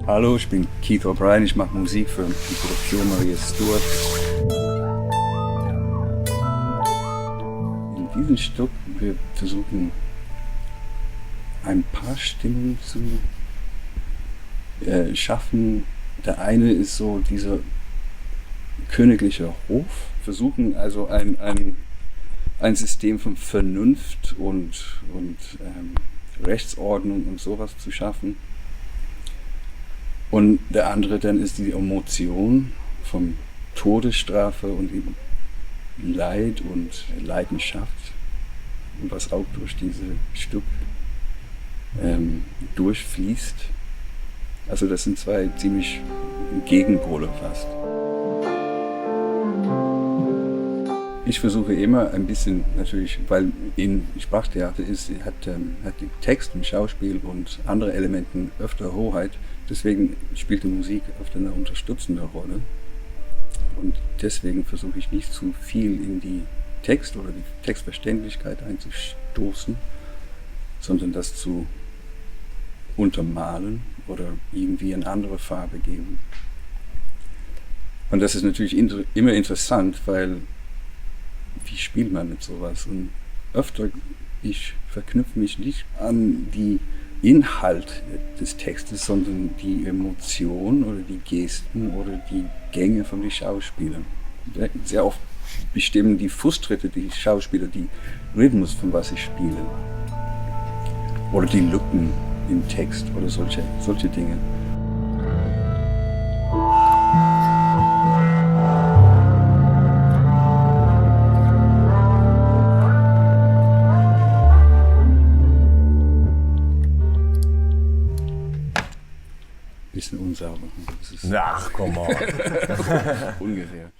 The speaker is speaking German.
Hallo, ich bin Keith O'Brien, ich mache Musik für die Produktion Maria Stuart. In diesem Stück wir versuchen ein paar Stimmen zu schaffen. Der eine ist so dieser königliche Hof, versuchen also ein System von Vernunft und Rechtsordnung und sowas zu schaffen. Und der andere dann ist die Emotion von Todesstrafe und Leid und Leidenschaft, was auch durch dieses Stück durchfließt. Also das sind zwei ziemlich Gegenpole fast. Ich versuche immer ein bisschen, natürlich, weil in Sprachtheater hat die Text und Schauspiel und andere Elemente öfter Hoheit. Deswegen spielt die Musik oft eine unterstützende Rolle. Und deswegen versuche ich nicht zu viel in die Text oder die Textverständlichkeit einzustoßen, sondern das zu untermalen oder irgendwie eine andere Farbe geben. Und das ist natürlich immer interessant, weil wie spielt man mit sowas? Und öfter, ich verknüpfe mich nicht an die Inhalt des Textes, sondern die Emotion oder die Gesten oder die Gänge von den Schauspielern. Sehr oft bestimmen die Fußtritte die Schauspieler die Rhythmus, von was sie spielen. Oder die Lücken im Text oder solche Dinge. Bisschen unsauber. Ach, komm mal. Ungefähr.